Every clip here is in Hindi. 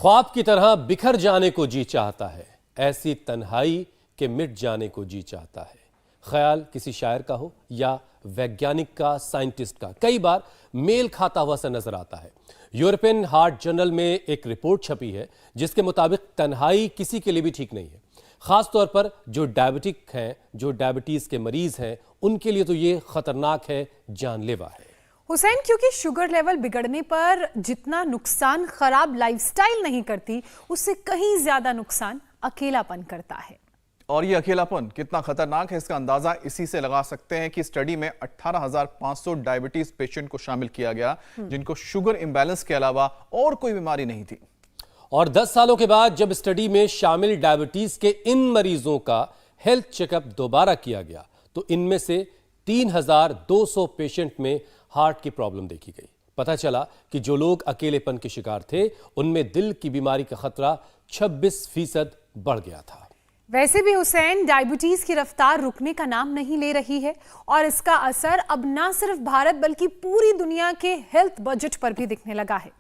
ख्वाब की तरह बिखर जाने को जी चाहता है, ऐसी तन्हाई के मिट जाने को जी चाहता है। ख्याल किसी शायर का हो या वैज्ञानिक का, साइंटिस्ट का, कई बार मेल खाता हुआ सा नजर आता है। यूरोपियन हार्ट जर्नल में एक रिपोर्ट छपी है जिसके मुताबिक तन्हाई किसी के लिए भी ठीक नहीं है। खासतौर पर जो डायबिटिक हैं, जो डायबिटीज के मरीज हैं, उनके लिए तो ये खतरनाक है, जानलेवा है। हुसैन, क्योंकि शुगर लेवल बिगड़ने पर जितना नुकसान खराब लाइफस्टाइल नहीं करती, उससे कहीं ज्यादा नुकसान अकेलापन करता है। और ये अकेलापन कितना खतरनाक है, इसका अंदाजा इसी से लगा सकते हैं कि स्टडी में 18,500 डायबिटीज पेशेंट को शामिल किया गया जिनको शुगर इंबैलेंस के अलावा और कोई बीमारी नहीं थी। और 10 सालों के बाद जब स्टडी में शामिल डायबिटीज के इन मरीजों का हेल्थ चेकअप दोबारा किया गया तो इनमें से 3,200 पेशेंट में हार्ट की प्रॉब्लम देखी गई। पता चला कि जो लोग अकेलेपन के शिकार थे उनमें दिल की बीमारी का खतरा 26% बढ़ गया था। वैसे भी हुसैन, डायबिटीज की रफ्तार रुकने का नाम नहीं ले रही है और इसका असर अब ना सिर्फ भारत बल्कि पूरी दुनिया के हेल्थ बजट पर भी दिखने लगा है।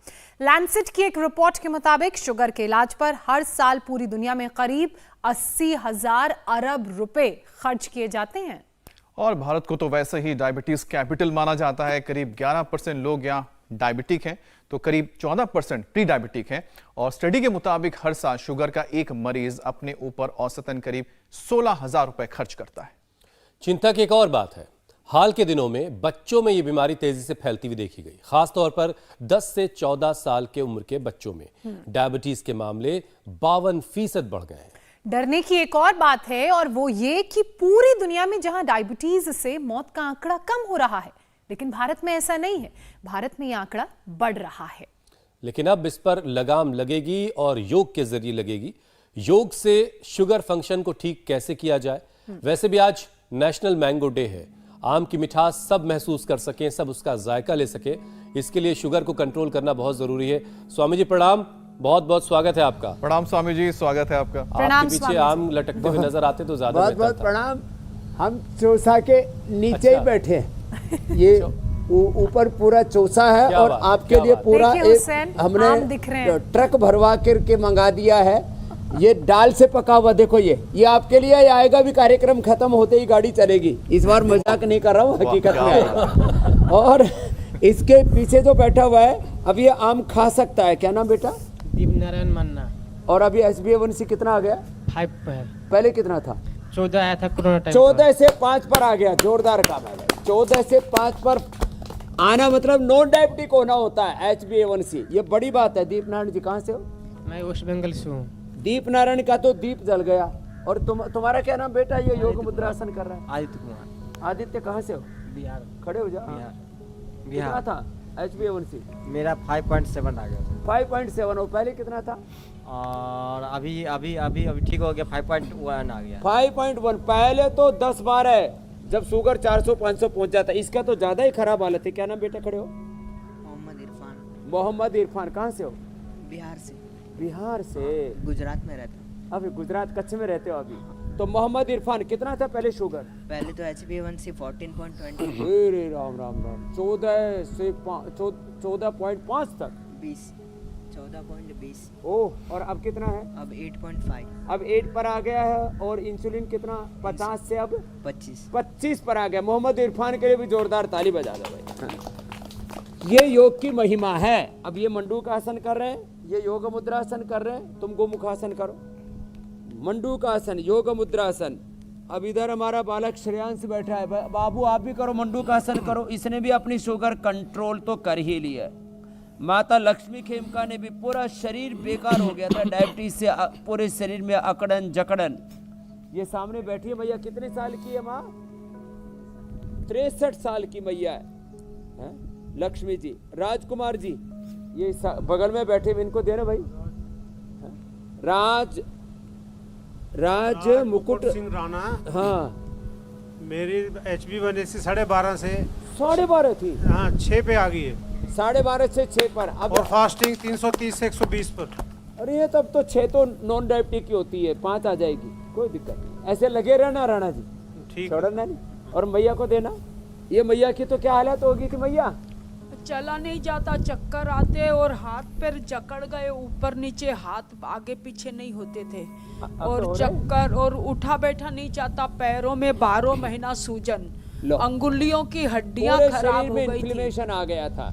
लैंसेट की एक रिपोर्ट के मुताबिक शुगर के इलाज पर हर साल पूरी दुनिया में करीब 80,000 अरब रुपए खर्च किए जाते हैं। और भारत को तो वैसे ही डायबिटीज कैपिटल माना जाता है। करीब 11% लोग यहाँ डायबिटिक हैं तो करीब 14% प्री डायबिटिक हैं। और स्टडी के मुताबिक हर साल शुगर का एक मरीज अपने ऊपर औसतन करीब 16,000 रुपए खर्च करता है। चिंता की एक और बात है, हाल के दिनों में बच्चों में यह बीमारी तेजी से फैलती हुई देखी गई। खासतौर पर 10 से 14 साल के उम्र के बच्चों में डायबिटीज के मामले 52% बढ़ गए हैं। डरने की एक और बात है और वो ये कि पूरी दुनिया में जहां डायबिटीज से मौत का आंकड़ा कम हो रहा है, लेकिन भारत में ऐसा नहीं है। भारत में यह आंकड़ा बढ़ रहा है। लेकिन अब इस पर लगाम लगेगी और योग के जरिए लगेगी। योग से शुगर फंक्शन को ठीक कैसे किया जाए। वैसे भी आज नेशनल मैंगो डे है। आम की मिठास सब महसूस कर सकें, सब उसका जायका ले सके, इसके लिए शुगर को कंट्रोल करना बहुत जरूरी है। स्वामी जी प्रणाम, बहुत बहुत स्वागत है आपका। प्रणाम स्वामी जी, स्वागत है आपका। आपके पीछे आम लटकते हुए नजर आते तो ज्यादा बहुत बहुत प्रणाम। हम चौसा के नीचे ही बैठे हैं। ये ऊपर पूरा चौसा है और आपके लिए पूरा एक हमने ट्रक भरवा करके मंगा दिया है। ये दाल से पका हुआ, देखो ये आपके लिए आएगा भी। कार्यक्रम खत्म होते ही गाड़ी चलेगी। इस बार मजाक नहीं कर रहा हूँ, हकीकत में आएगा। और इसके पीछे जो बैठा हुआ है अब ये आम खा सकता है। क्या नाम बेटा? दीपनारायण मन्ना। और अभी SBA1C कितना आ गया? 5 पर। पहले कितना था? 14 आया था कोरोना टाइम। 14 से 5 पर आ गया। जोरदार काम है। 14 से 5 पर आना मतलब नॉन डायबिटिक होना होता है HbA1c। ये बड़ी बात है। दीप नारायण जी कहाँ से हो? मैं वेस्ट बंगाल से हूँ। दीप नारायण का तो दीप जल गया। और तुम्हारा क्या नाम बेटा? ये योग मुद्रासन कर रहा है। आदित्य कुमार। आदित्य कहाँ से हो? बिहार। खड़े हो जा। कितना था HbA1c? मेरा 5.7 आ गया था। 5.7 हो। पहले कितना था? और अभी ठीक हो गया, 5.1 आ गया। 5.1। पहले तो 10-12 है जब शुगर 400-500 पहुंच जाता है। इसका तो ज्यादा ही खराब हालत है। क्या नाम बेटा? खड़े हो। मोहम्मद इरफान। मोहम्मद इरफान कहाँ से हो? बिहार से। बिहार से? गुजरात में रहता हूँ। अभी गुजरात कच्छ में रहते हो अभी? तो मोहम्मद इरफान कितना था पहले शुगर? पहले तो HbA1c 14.20। अरे राम राम राम। 14 से 14.5 तक। 14.20। ओह, और अब कितना है? अब 8.5। अब 8 पर आ गया है। और इंसुलिन कितना? 50 से अब 25 पर आ गया। मोहम्मद इरफान के लिए भी जोरदार ताली बजा दो भाई। ये योग की महिमा है। अब ये मंडूक आसन कर रहे हैं, ये योग मुद्रासन कर रहे हैं। तुम गोमुखासन करो, मंडूक आसन, योग मुद्रासन। अब इधर हमारा बालक श्रेयांश बैठा है। बाबू आप भी करो, मंडूक आसन करो। इसने भी अपनी शुगर कंट्रोल तो कर ही लिया। माता लक्ष्मी खेमका ने भी पूरा शरीर बेकार हो गया था डायबिटीज से, पूरे शरीर में अकड़न जकड़न। ये सामने बैठी है मैया, कितने साल की है माँ? 63 साल की मैया है लक्ष्मी जी। राजकुमार जी ये बगल में बैठे हुए, इनको देना भाई। राज मुकुट सिंह राणा। हाँ, मेरी HbA1c 12.5 से 12.5 थी। हाँ 6 पे आ गई है। 12.5 से 6 पर। अब और फास्टिंग 330 से 120 पर। अरे ये तब तो 6 तो नॉन डायबिटिक की होती है, 5 आ जाएगी, कोई दिक्कत नहीं। ऐसे लगे रहना राणा जी, ठीक छोड़ना नहीं। और मैया को देना। ये मैया की तो क्या हालत होगी थी मैया? चला नहीं जाता, चक्कर आते और हाथ पैर जकड़ गए, ऊपर नीचे हाथ आगे पीछे नहीं होते थे और चक्कर, और उठा बैठा नहीं जाता, पैरों में 12 महीना सूजन, अंगुलियों की हड्डियां पूरे खराब शरीर हो में गई थी, इन्फ्लेमेशन आ गया था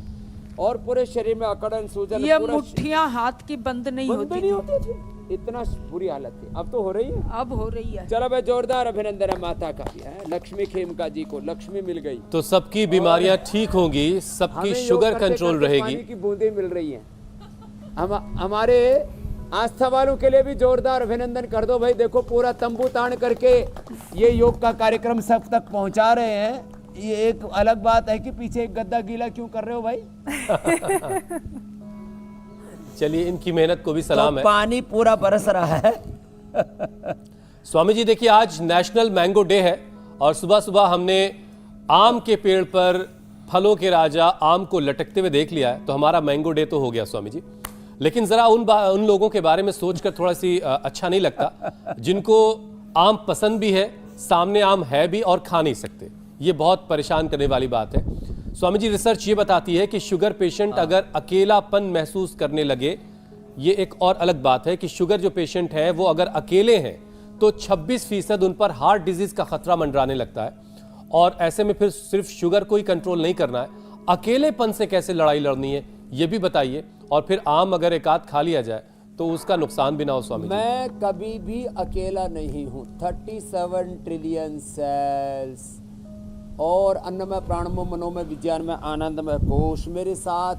और पूरे शरीर में अकड़न सूजन, ये पूरा मुट्ठियां हाथ की बंद नहीं बंद होती नहीं थी। होती थी, इतना बुरी हालत थी। अब तो हो रही है, अब हो रही है। चलो भाई जोरदार अभिनंदन है माता का भी है, लक्ष्मी खेमका जी को लक्ष्मी मिल गई, तो सबकी बीमारियां ठीक होंगी, सबकी हमें योग शुगर करते कंट्रोल करते रहेगी। पानी की बूंदें मिल रही हैं। हमारे आस्था वालों के लिए भी जोरदार अभिनंदन कर दो भाई, देखो पूरा तंबू तान करके ये योग का कार्यक्रम सब तक पहुंचा रहे हैं। ये एक अलग बात है कि पीछे एक गद्दा गीला क्यों कर रहे हो भाई? चलिए, इनकी मेहनत को भी सलाम है। पानी पूरा बरस रहा है। स्वामी जी देखिए, आज नेशनल मैंगो डे है और सुबह सुबह हमने आम के पेड़ पर फलों के राजा आम को लटकते हुए देख लिया है, तो हमारा मैंगो डे तो हो गया स्वामी जी। लेकिन जरा उन लोगों के बारे में सोचकर थोड़ा सी अच्छा नहीं लगता जिनको आम पसंद भी है, सामने आम है भी और खा नहीं सकते। ये बहुत परेशान करने वाली बात है। स्वामी जी, रिसर्च ये बताती है कि शुगर पेशेंट अगर अकेलापन महसूस करने लगे, ये एक और अलग बात है कि शुगर जो पेशेंट है वो अगर अकेले हैं तो 26% उन पर हार्ट डिजीज का खतरा मंडराने लगता है। और ऐसे में फिर सिर्फ शुगर को ही कंट्रोल नहीं करना है, अकेलेपन से कैसे लड़ाई लड़नी है ये भी बताइए। और फिर आम अगर एक आध खा लिया जाए तो उसका नुकसान भी ना हो स्वामी जी। मैं कभी भी अकेला नहीं हूँ। 37 ट्रिलियन सेल्स और अन्नमय प्राणमय मनोमय विज्ञानमय आनंदमय कोश मेरे साथ,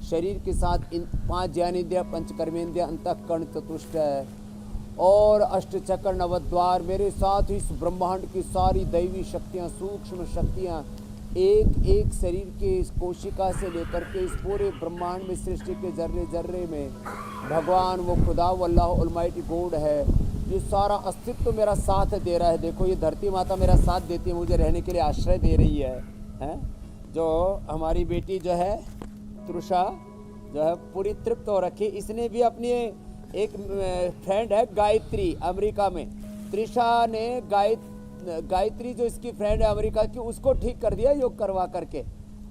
शरीर के साथ इन 5 ज्ञानेंद्रिय, पंचकर्मेंद्रिय, अंतःकरण, चतुष्टय और अष्टचक्र नवद्वार मेरे साथ, इस ब्रह्मांड की सारी दैवी शक्तियाँ, सूक्ष्म शक्तियाँ एक एक शरीर के इस कोशिका से लेकर के इस पूरे ब्रह्मांड में, सृष्टि के जर्रे जर्रे में भगवान, वो खुदा, वो अल्लाह ऑलमाइटी गॉड है। ये सारा अस्तित्व मेरा साथ दे रहा है। देखो ये धरती माता मेरा साथ देती है, मुझे रहने के लिए आश्रय दे रही है? जो हमारी बेटी जो है तृषा जो है पूरी तृप्त हो रखी। इसने भी अपनी एक फ्रेंड है गायत्री, अमेरिका में, तृषा ने गायत्री जो इसकी फ्रेंड है अमेरिका की, उसको ठीक कर दिया योग करवा करके।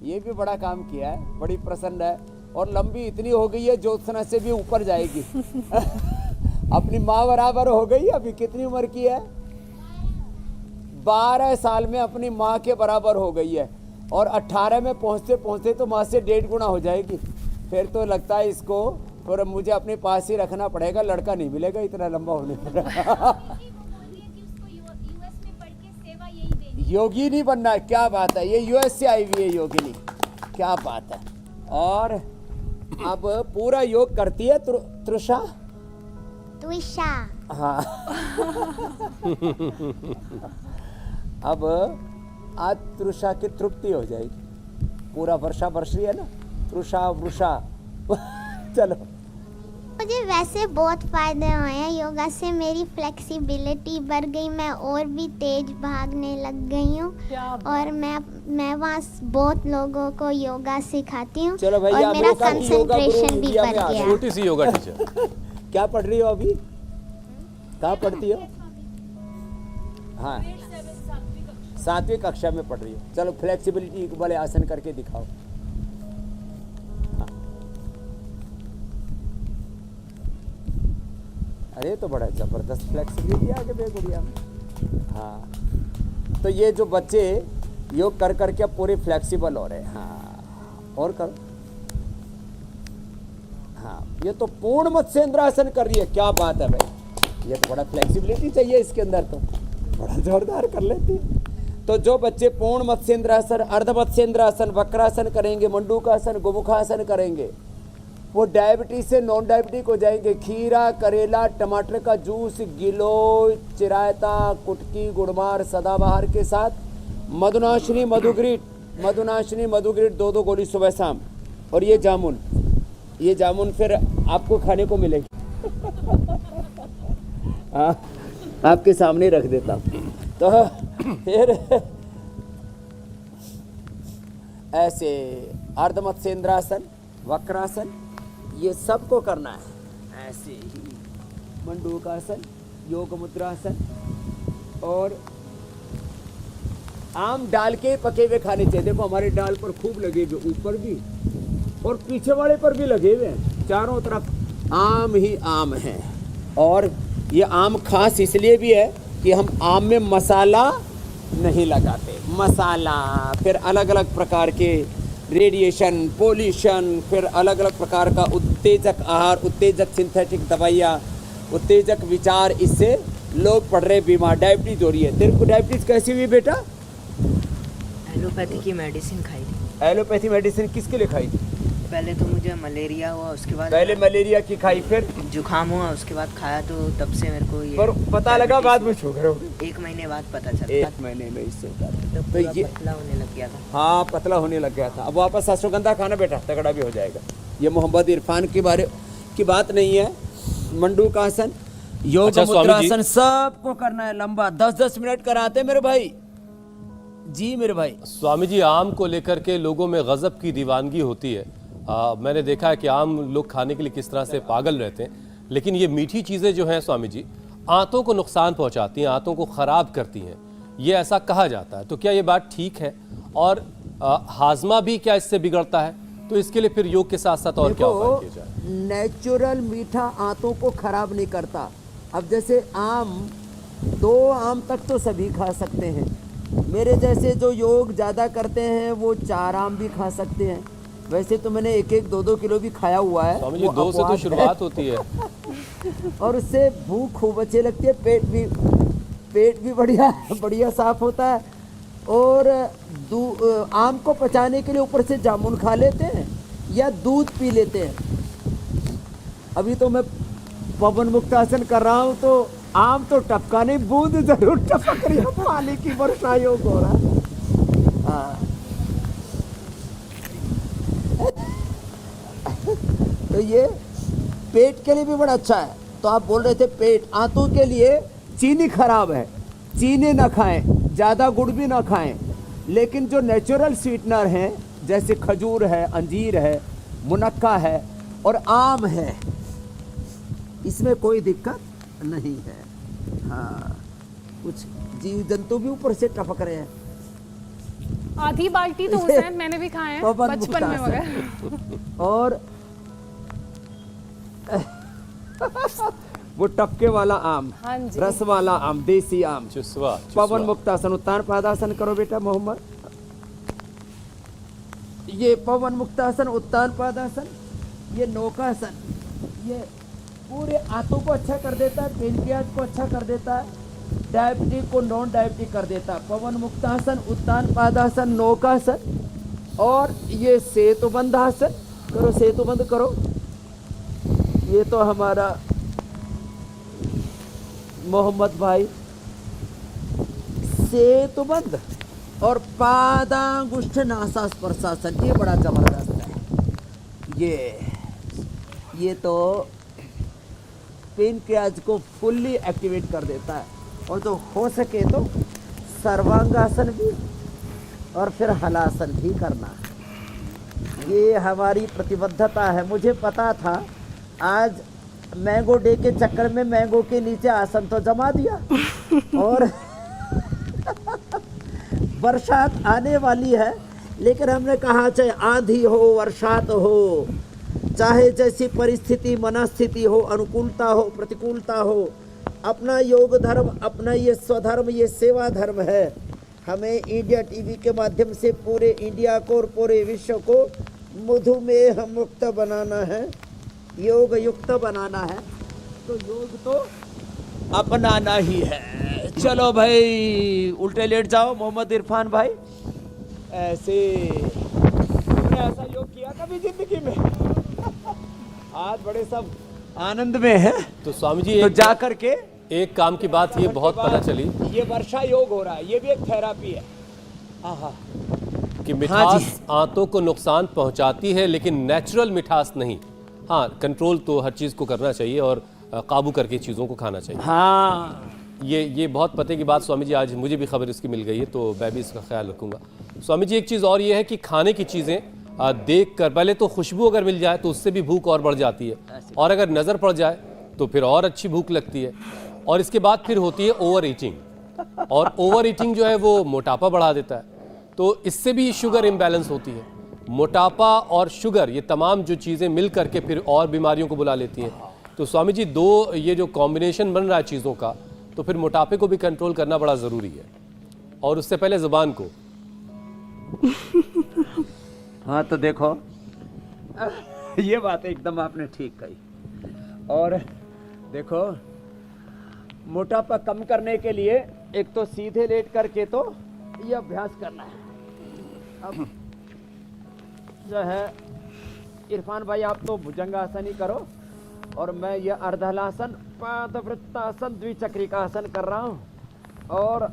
ये भी बड़ा काम किया है, बड़ी प्रसन्न है और लंबी इतनी हो गई है ज्योत्सना से भी ऊपर जाएगी। अपनी माँ बराबर हो गई। अभी कितनी उम्र की है? 12 साल में अपनी माँ के बराबर हो गई है और 18 में पहुँचते पहुँचते तो माँ से 1.5 गुना हो जाएगी। फिर तो लगता है इसको और मुझे अपने पास ही रखना पड़ेगा, लड़का नहीं मिलेगा इतना लंबा होने पर। योगी नहीं बनना है, क्या बात है, ये यूएस से आई हुई है योगिनी, क्या बात है। और अब पूरा योग करती है तृषा। हाँ। अब आज तृषा की तृप्ति हो जाएगी। पूरा वर्षा बरस रही है ना, तृषा वृषा। चलो, मुझे वैसे बहुत फायदे हुए हैं योगा से। मेरी फ्लेक्सिबिलिटी बढ़ गई, मैं और भी तेज भागने लग गई हूँ और मैं वहाँ बहुत लोगों को योगा सिखाती हूँ और मेरा कंसंट्रेशन भी बढ़ गया। छोटी सी योगा टीचर। क्या पढ़ रही हो अभी? कहाँ पढ़ती हो? हाँ, 7वीं कक्षा में पढ़ रही हो। चलो फ्लेक्सिबिलिटी वाले आसन करके दिखाओ। अरे तो बड़ा जबरदस्त फ्लेक्सिबिलिटी आ गई गुड़िया में। हाँ, तो ये जो बच्चे योग कर करके अब पूरे फ्लेक्सिबल हो रहे हैं। हाँ, और करो। हाँ, ये तो पूर्ण मत्स्येंद्रासन कर रही है, क्या बात है भाई। ये तो बड़ा फ्लेक्सिबिलिटी चाहिए इसके अंदर, तो बड़ा जोरदार कर लेती है। तो जो बच्चे पूर्ण मत्स्येंद्रासन, अर्ध मत्स्येंद्रासन, वक्रासन करेंगे, मंडूकासन, गोमुखासन करेंगे, वो डायबिटीज से नॉन डायबिटिक हो जाएंगे। खीरा, करेला, टमाटर का जूस, गिलोय, चिरायता, कुटकी, गुड़मार, सदाबहार के साथ मधुनाशिनी मधुग्रिट 2-2 गोली सुबह शाम। और ये जामुन फिर आपको खाने को मिलेगी। आपके सामने रख देता हूँ। तो फिर ऐसे अर्ध मत्स्येंद्रासन, वक्रासन, ये सबको करना है। ऐसे ही मंडूकासन, योग मुद्रासन, और आम डाल के पके हुए खाने चाहिए। देखो हमारे डाल पर खूब लगे हुए, ऊपर भी और पीछे वाले पर भी लगे हुए हैं, चारों तरफ आम ही आम है। और ये आम खास इसलिए भी है कि हम आम में मसाला नहीं लगाते, मसाला फिर अलग अलग प्रकार के रेडिएशन, पोल्यूशन, फिर अलग अलग प्रकार का उत्तेजक आहार, उत्तेजक सिंथेटिक दवाइयाँ, उत्तेजक विचार, इससे लोग पड़ रहे बीमार, डायबिटीज हो रही है। तेरे को डायबिटीज कैसी हुई बेटा? एलोपैथी की मेडिसिन खाई थी। एलोपैथी मेडिसिन किसके लिए खाई थी? पहले तो मुझे मलेरिया हुआ, उसके बाद पहले मलेरिया की खाई, फिर जुकाम हुआ, उसके बाद खाया तो तब से मेरे को ये पर पता लगा बाद में शुगर हो गई। 1 महीने बाद पता चला। 1 महीने में इससे तब तो पूरा ये पतला होने लग गया था। हाँ, पतला होने लग गया था। अब वापस अश्वगंधा खाना बेटा, तगड़ा भी हो जाएगा। ये मोहम्मद इरफान के बारे की बात नहीं है। मंडू का आसन, योग अच्छा, स्वामी जी। मुद्रासन सबको करना है लंबा, 10-10 मिनट कराते मेरे भाई जी। मेरे भाई स्वामी जी, आम को लेकर के लोगों में गजब की दीवानगी होती है। मैंने देखा है कि आम लोग खाने के लिए किस तरह से पागल रहते हैं, लेकिन ये मीठी चीज़ें जो हैं स्वामी जी, आंतों को नुकसान पहुंचाती हैं, आंतों को ख़राब करती हैं, ये ऐसा कहा जाता है। तो क्या ये बात ठीक है? और हाजमा भी क्या इससे बिगड़ता है? तो इसके लिए फिर योग के साथ साथ और क्या उपाय किए जाए? नेचुरल मीठा आंतों को खराब नहीं करता। अब जैसे आम, 2 आम तक तो सभी खा सकते हैं। मेरे जैसे जो योग ज़्यादा करते हैं वो 4 आम भी खा सकते हैं। वैसे तो मैंने 1-1, 2-2 किलो भी खाया हुआ है। स्वामी जी, वो 2 से तो अपवाद शुरुआत होती है। और उससे भूख खूब अच्छी लगती है, पेट भी बढ़िया साफ होता है। और आम को पचाने के लिए ऊपर से जामुन खा लेते हैं या दूध पी लेते हैं। अभी तो मैं पवन मुक्तासन कर रहा हूँ तो आम तो टपका नहीं, बूंद जरूर टपक रही है, पानी की वर्षा योग हो रहा है। हाँ। तो ये पेट के लिए भी बड़ा अच्छा है। तो आप बोल रहे थे पेट, आंतों के लिए चीनी खराब है, चीनी ना खाएं, ज़्यादा गुड़ भी ना खाएं। लेकिन जो नेचुरल स्वीटनर हैं जैसे खजूर है, अंजीर है, मुनक्का है और आम है, इसमें कोई दिक्कत नहीं है। हाँ, कुछ जीव जंतु भी ऊपर से टपक रहे हैं। आधी बाल्टी तो हुसैन मैंने भी खाए हैं पवन बचपन में मुक्तासन। वगैरह। और वो टपके वाला आम, हाँ जी। रस वाला आम, देसी आम। चुस्वा, पवन मुक्तासन, उत्तान पादासन करो बेटा मोहम्मद। ये पवन मुक्तासन, उत्तान पादासन, ये नौकासन, ये पूरे आंतों को अच्छा कर देता है, पेनक्रियाज को अच्छा कर देता है, डायबिटिक को नॉन डायबिटिक कर देता है। पवन मुक्तासन, उत्तान पादासन, नौकासन और ये सेतुबंधासन करो, सेतुबंध करो। ये तो हमारा मोहम्मद भाई सेतुबंध और पादांगुष्ठ नासास्पर्शासन, ये बड़ा जबरदस्त है। ये तो पेनक्रियाज को फुल्ली एक्टिवेट कर देता है। और तो हो सके तो सर्वांगासन भी और फिर हलासन भी करना, ये हमारी प्रतिबद्धता है। मुझे पता था आज मैंगो डे के चक्कर में मैंगो के नीचे आसन तो जमा दिया और बरसात आने वाली है, लेकिन हमने कहा चाहे आंधी हो, वर्षात हो, चाहे जैसी परिस्थिति मनस्थिति हो, अनुकूलता हो, प्रतिकूलता हो, अपना योग धर्म, अपना ये स्वधर्म, ये सेवा धर्म है। हमें इंडिया टीवी के माध्यम से पूरे इंडिया को और पूरे विश्व को मधुमेह मुक्त बनाना है, योग युक्त बनाना है। तो योग तो अपनाना ही है। चलो भाई उल्टे लेट जाओ मोहम्मद इरफान भाई। ऐसे तुमने ऐसा योग किया कभी जिंदगी में? आज बड़े सब आनंद में है। तो स्वामी जी, तो जा करके एक काम की बात ये बहुत पता चली ये वर्षा योग हो रहा है, ये भी एक थेरापी है। आहा, कि हाँ मिठास जी। आंतों को नुकसान पहुंचाती है, लेकिन नेचुरल मिठास नहीं। हाँ, कंट्रोल तो हर चीज़ को करना चाहिए और काबू करके चीज़ों को खाना चाहिए। हाँ, ये बहुत पते की बात स्वामी जी, आज मुझे भी खबर इसकी मिल गई है, तो मैं भी इसका ख्याल रखूंगा। स्वामी जी, एक चीज़ और ये है कि खाने की चीज़ें देख कर, पहले तो खुशबू अगर मिल जाए तो उससे भी भूख और बढ़ जाती है, और अगर नज़र पड़ जाए तो फिर और अच्छी भूख लगती है। और इसके बाद फिर होती है ओवर ईटिंग, और ओवर ईटिंग जो है वो मोटापा बढ़ा देता है, तो इससे भी शुगर इम्बैलेंस होती है। मोटापा और शुगर, ये तमाम जो चीज़ें मिल करके फिर और बीमारियों को बुला लेती हैं। तो स्वामी जी, दो ये जो कॉम्बिनेशन बन रहा है चीज़ों का, तो फिर मोटापे को भी कंट्रोल करना बड़ा ज़रूरी है, और उससे पहले ज़ुबान को। हाँ तो देखो, ये बात एकदम आपने ठीक कही। और देखो, मोटापा कम करने के लिए एक तो सीधे लेट करके तो ये अभ्यास करना है। अब जो है इरफान भाई, आप तो भुजंगासन ही करो और मैं ये अर्धहलासन, पादवृत्तासन, द्विचक्रिकासन कर रहा हूँ। और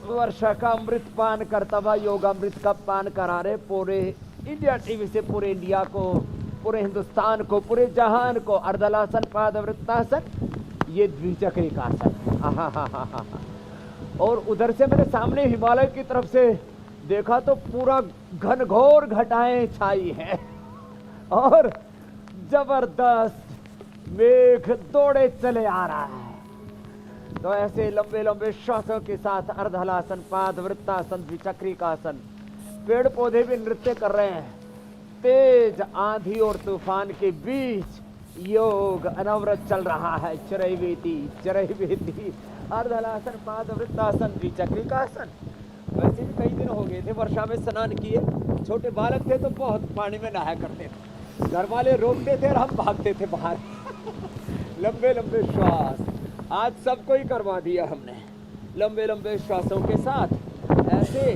वर्षा का अमृत पान करता हुआ योगामृत का पान करा रहे पूरे इंडिया टीवी से, पूरे इंडिया को, पूरे हिंदुस्तान को, पूरे जहान को। अर्धलासन, पादवृत्तासन, ये द्विचक्रिकासन। आहा। और उधर से मेरे सामने हिमालय की तरफ से देखा तो पूरा घनघोर घटाएं छाई हैं और जबरदस्त मेघ दौड़े चले आ रहा है। तो ऐसे लंबे लंबे श्वासों के साथ अर्धहलासन, पादवृत्तासन, द्विचक्रिकासन, पेड़ पौधे भी नृत्य कर रहे हैं। तेज आंधी और तूफान के बीच योग अनवरत चल रहा है। चरैवेति, अर्धहलासन, पादवृत्तासन, द्विचक्रिकासन। वैसे भी कई दिन हो गए थे वर्षा में स्नान किए। छोटे बालक थे तो बहुत पानी में नहाया करते थे। घर वाले रोकते थे और हम भागते थे बाहर। लंबे लंबे श्वास आज सबको ही करवा दिया हमने। लंबे लंबे श्वासों के साथ ऐसे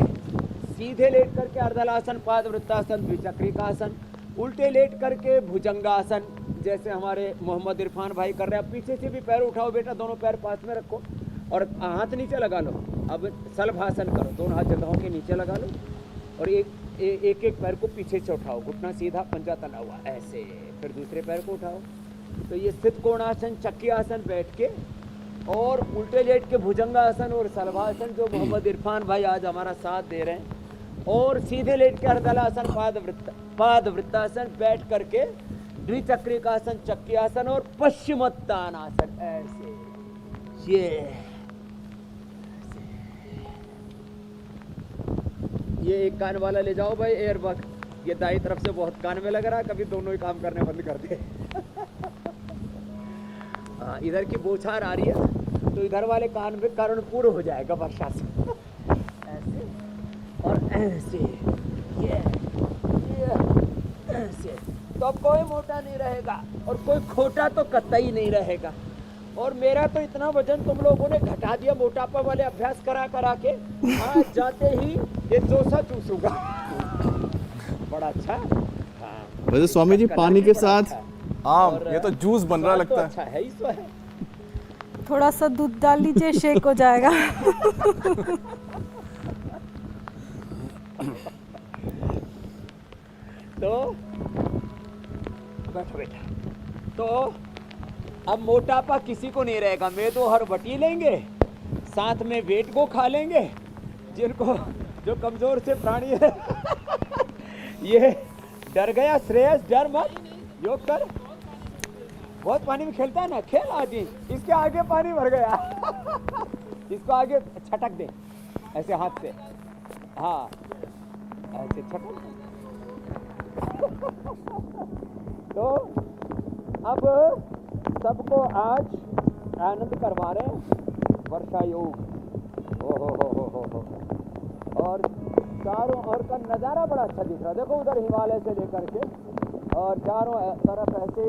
सीधे लेट करके अर्धहलासन, पादवृत्तासन, द्विचक्रिकासन, उल्टे लेट करके भुजंगासन, जैसे हमारे मोहम्मद इरफान भाई कर रहे हैं। पीछे से भी पैर उठाओ बेटा, दोनों पैर पास में रखो और हाथ नीचे लगा लो। अब सलभासन करो, दोनों हाथ जगहों के नीचे लगा लो और एक पैर को पीछे से उठाओ, घुटना सीधा, पंजा तना हुआ, ऐसे। फिर दूसरे पैर को उठाओ। तो ये स्थित कोणासन, चक्की आसन बैठ के, और उल्टे लेट के भुजंगासन और सलभासन जो मोहम्मद इरफान भाई आज हमारा साथ दे रहे हैं, और सीधे लेट के अर्धहलासन, पादवृत्तासन बैठ करके द्विचक्रिकासन, चक्की आसन और पश्चिमोत्तानासन, ऐसे। ये एक कान वाला ले जाओ भाई, एयरबग। ये दाई तरफ से बहुत कान में लग रहा है, कभी दोनों ही काम करने बंद कर दे। हाँ, इधर की बौछार आ रही है तो इधर वाले कान में कर्णपूर हो जाएगा वर्षा से। ऐसे और ऐसे, ये ऐसे। तो अब कोई मोटा नहीं रहेगा और कोई खोटा तो कतई नहीं रहेगा। और मेरा तो इतना वजन तुम लोगों ने घटा दिया मोटापा वाले अभ्यास करा के, आज जाते ही ये जोसा चूसूगा। बड़ा अच्छा। हाँ, वैसे स्वामी जी, पानी के साथ आम, ये तो जूस बन रहा लगता है। अच्छा है ही तो है। थोड़ा सा दूध डाल लीजिए, शेक हो जाएगा। तो बैठो बेटा। तो अब मोटापा किसी को नहीं रहेगा। मेदो हर बटी लेंगे, साथ में वेट को खा लेंगे। जिनको जो कमजोर से प्राणी है ये डर गया श्रेयस, डर मत, योग कर। बहुत पानी में खेलता है ना, खेल आज ही। इसके आगे पानी भर गया। इसको आगे छटक दे ऐसे हाथ से। हाँ, ऐसे छटक। तो अब सबको आज आनंद करवा रहे हैं वर्षा योग। हो। और चारों ओर का नज़ारा बड़ा अच्छा दिख रहा है। देखो उधर हिमालय से लेकर के और चारों तरफ ऐसे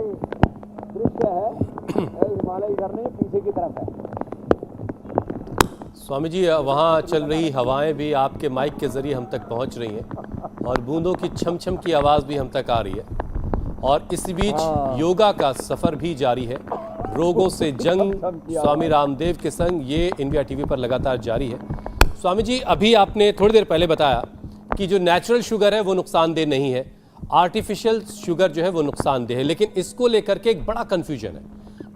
दृश्य है। हिमालय इधर नहीं, पीछे की तरफ है। स्वामी जी, वहाँ चल रही हवाएं भी आपके माइक के जरिए हम तक पहुँच रही हैं और बूंदों की छम की आवाज़ भी हम तक आ रही है। और इस बीच योगा का सफ़र भी जारी है। रोगों से जंग स्वामी रामदेव के संग ये इंडिया टीवी पर लगातार जारी है। स्वामी जी, अभी आपने थोड़ी देर पहले बताया कि जो नेचुरल शुगर है वो नुकसानदेह नहीं है, आर्टिफिशियल शुगर जो है वो नुकसानदेह है, लेकिन इसको लेकर के एक बड़ा कन्फ्यूजन है।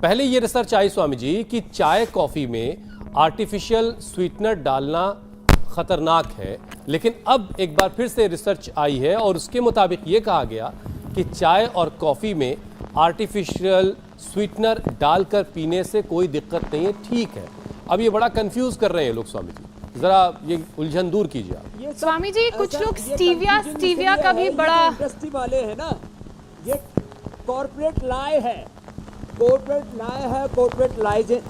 पहले ये रिसर्च आई स्वामी जी कि चाय कॉफ़ी में आर्टिफिशियल स्वीटनर डालना ख़तरनाक है, लेकिन अब एक बार फिर से रिसर्च आई है और उसके मुताबिक ये कहा गया कि चाय और कॉफ़ी में आर्टिफिशियल स्वीटनर डालकर पीने से कोई दिक्कत नहीं है, ठीक है। अब ये बड़ा कंफ्यूज कर रहे हैं लोग स्वामी जी। जरा ये उलझन दूर कीजिए आप। ये सब स्वामी जी, कुछ ऐसा- लोग ये स्टीविया confusion स्टीविया इसलिए का है, भी ये बड़ा इंडस्ट्री वाले हैं ना, ये कॉर्पोरेट लाई है, कॉर्पोरेट लाई है, कॉर्पोरेट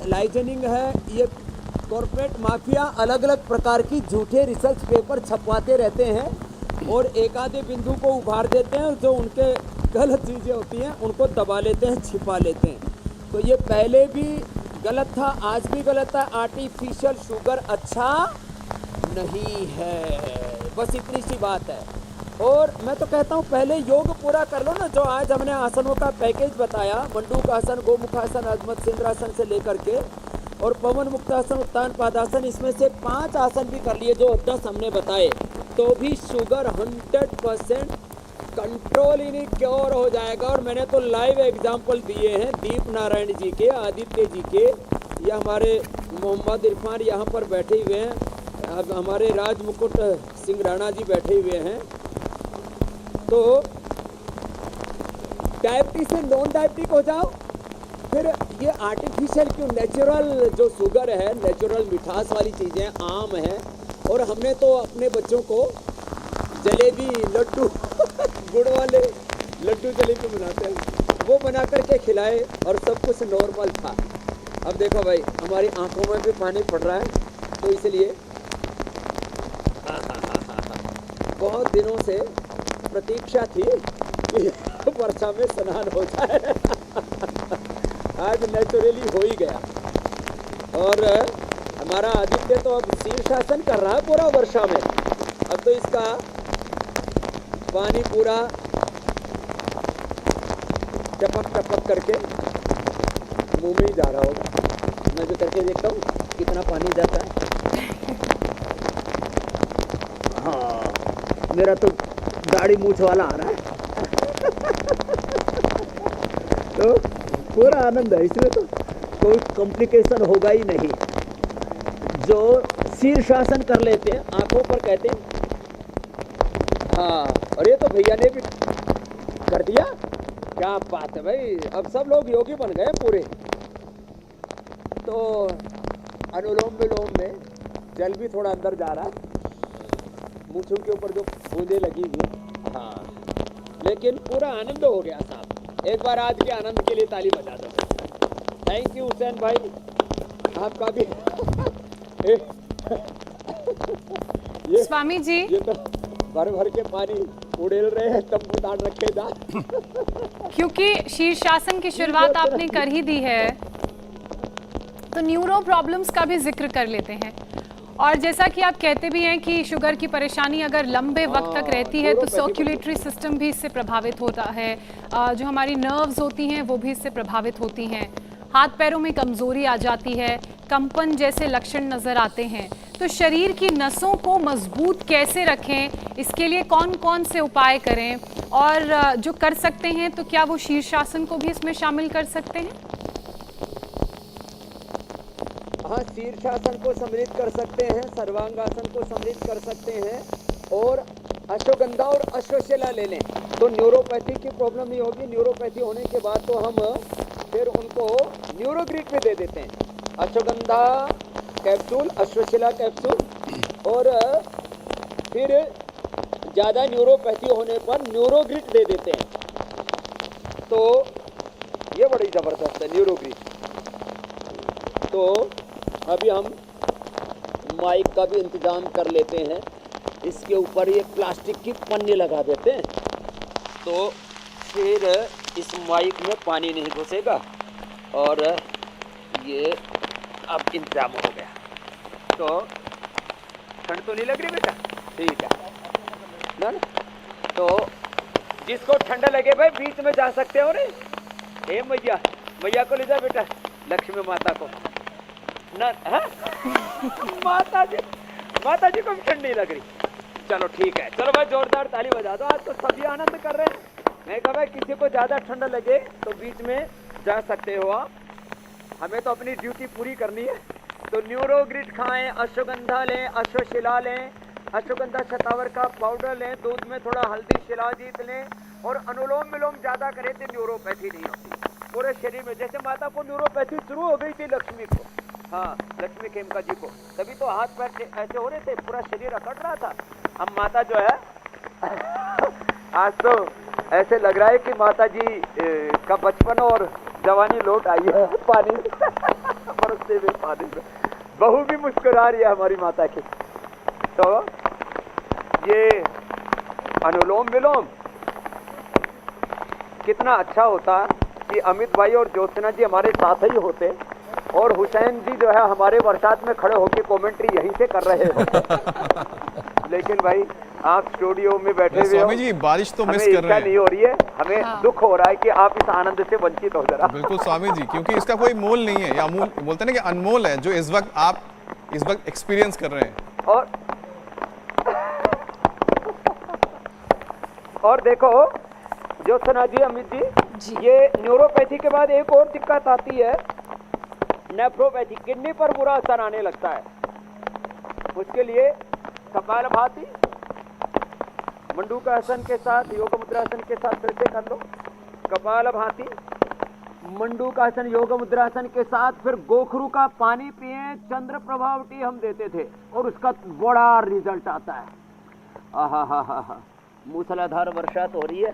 लाइजनिंग है, ये कॉर्पोरेट माफिया अलग अलग प्रकार की झूठे रिसर्च पेपर छपवाते रहते हैं और एक आधे बिंदु को उभार देते हैं और जो उनके गलत चीज़ें होती हैं उनको दबा लेते हैं, छिपा लेते हैं। तो ये पहले भी गलत था, आज भी गलत है। आर्टिफिशियल शुगर अच्छा नहीं है, बस इतनी सी बात है। और मैं तो कहता हूँ पहले योग पूरा कर लो ना। जो आज हमने आसनों का पैकेज बताया, मंडूकासन, गोमुखासन, अजमत सिंद्रासन से लेकर के और पवन मुक्तासन, उत्तान पादासन, इसमें से 5 आसन भी कर लिए जो 10 हमने बताए, तो भी शुगर 100% कंट्रोल ही नहीं क्योर हो जाएगा। और मैंने तो लाइव एग्जाम्पल दिए हैं दीप नारायण जी के, आदित्य जी के, या हमारे मोहम्मद इरफान यहाँ पर बैठे हुए हैं, अब हमारे राज मुकुट सिंह राणा जी बैठे हुए हैं। तो डायबिटीज से नॉन डायबिटिक हो जाओ, फिर ये आर्टिफिशियल क्यों, नेचुरल जो शुगर है, नेचुरल मिठास वाली चीज़ें, आम है। और हमने तो अपने बच्चों को जलेबी, लड्डू गुड़ वाले लड्डू जलेबी बनाते हैं, वो बना करके खिलाए और सब कुछ नॉर्मल था। अब देखो भाई, हमारी आंखों में भी पानी पड़ रहा है, तो इसलिए बहुत दिनों से प्रतीक्षा थी कि वर्षा में स्नान हो जाए। आज नेचुरली हो ही गया। और हमारा आदित्य तो अब शीर्षासन कर रहा है पूरा वर्षा में। अब तो इसका पानी पूरा टपक टपक करके मुंह में ही जा रहा होगा। मैं जो करके देखता हूँ कितना पानी जाता है। हाँ, मेरा तो दाढ़ी मूछ वाला आ रहा है। तो पूरा आनंद है इसमें, तो कोई कॉम्प्लिकेशन होगा ही नहीं। जो शीर्षासन कर लेते हैं, आंखों पर कहते हैं, हाँ, और ये तो भैया ने भी कर दिया। क्या बात है भाई, अब सब लोग योगी बन गए पूरे। तो अनुलोम विलोम में जल भी थोड़ा अंदर जा रहा है, मूछों के ऊपर जो बूंदे लगी हुई। हाँ, लेकिन पूरा आनंद हो गया साहब। एक बार आज के आनंद के लिए ताली बजा दो। थैंक यू हुसैन भाई, आपका भी। ये स्वामी जी, ये तो भर भर के पानी उड़ेल रहे हैं, तंबू ताड़ रखे जा। क्योंकि शीर्षासन की शुरुआत आपने कर ही दी है, तो न्यूरो प्रॉब्लम्स का भी जिक्र कर लेते हैं। और जैसा कि आप कहते भी हैं कि शुगर की परेशानी अगर लंबे वक्त तक रहती है तो सर्कुलेटरी सिस्टम भी इससे प्रभावित होता है, जो हमारी नर्व्स होती हैं वो भी इससे प्रभावित होती हैं, हाथ पैरों में कमजोरी आ जाती है, कंपन जैसे लक्षण नजर आते हैं। तो शरीर की नसों को मजबूत कैसे रखें, इसके लिए कौन कौन से उपाय करें, और जो कर सकते हैं तो क्या वो शीर्षासन को भी इसमें शामिल कर सकते हैं? हाँ, शीर्षासन को सम्मिलित कर सकते हैं, सर्वांगासन को सम्मिलित कर सकते हैं, और अश्वगंधा और अश्वशिला ले लें तो न्यूरोपैथी की प्रॉब्लम नहीं होगी। न्यूरोपैथी होने के बाद तो हम फिर उनको न्यूरोग्रीक में दे देते हैं, अश्वगंधा कैप्सूल, अश्वशिला कैप्सूल, और फिर ज़्यादा न्यूरोपैथी होने पर न्यूरोग्रिट दे देते हैं। तो ये बड़ी ज़बरदस्त है न्यूरोग्रिट। तो अभी हम माइक का भी इंतज़ाम कर लेते हैं, इसके ऊपर ये प्लास्टिक की पन्नी लगा देते हैं, तो फिर इस माइक में पानी नहीं घुसेगा। और ये अब इंतजाम हो गया। तो ठंड तो नहीं लग रही बेटा? ठीक है ना? तो जिसको ठंडा लगे भाई बीच में जा सकते हो रे। हे मैया, मैया को ले जा बेटा, लक्ष्मी माता को ना। माता जी को भी ठंड नहीं लग रही। चलो ठीक है, चलो भाई जोरदार ताली बजा दो। आज तो सभी आनंद कर रहे हैं। मैं कहा भाई किसी को ज़्यादा ठंडा लगे तो बीच में जा सकते हो आप, हमें तो अपनी ड्यूटी पूरी करनी है। तो न्यूरोग्रिट खाएं, अश्वगंधा लें, अश्वशिला लें, अश्वगंधा शतावर का पाउडर लें, दूध में थोड़ा हल्दी शिलाजीत लें, और अनुलोम विलोम ज़्यादा करें तो न्यूरोपैथी नहीं होती पूरे शरीर में। जैसे माता को न्यूरोपैथी शुरू हो गई थी लक्ष्मी को, हाँ, लक्ष्मी खेमका जी को। तभी तो हाथ पैर ऐसे हो रहे थे, पूरा शरीर अकड़ रहा था। अब माता जो है आज तो ऐसे लग रहा है कि माता जी का बचपन और जवानी लौट आई है पानी बरसते हुए पानी में। बहू भी मुस्कुरा रही है हमारी माता की। तो ये अनुलोम विलोम कितना अच्छा होता कि अमित भाई और ज्योत्सना जी हमारे साथ ही होते और हुसैन जी जो है हमारे बरसात में खड़े होकर कमेंट्री यहीं से कर रहे हो। लेकिन भाई आप स्टूडियो में बैठे हुए हो, स्वामी जी बारिश तो मिस हमें कर रहे इच्छा नहीं हैं। हो रही है, हमें दुख हो रहा है कि आप इस आनंद से वंचित हो जरा। बिल्कुल स्वामी जी, क्योंकि इसका कोई मोल नहीं है, या मोल बोलते हैं ना कि अनमोल है, जो इस वक्त आप इस वक्त एक्सपीरियंस कर रहे हैं। और देखो ज्योत्सना जी, अमित जी, ये न्यूरोपैथी के बाद एक और दिक्कत आती है, नेफ्रोपैथी। किडनी पर बुरा असर आने लगता है। उसके लिए कपालभाति, मंडूकासन के साथ, योग मुद्रासन के साथ फिर से कर लो। कपालभाति, मंडूकासन, योग मुद्रासन के साथ फिर गोखरू का पानी पिए। चंद्र प्रभाव टी हम देते थे और उसका बड़ा रिजल्ट आता है। आहा हा हा हा, मूसलाधार वर्षा तो हो रही है।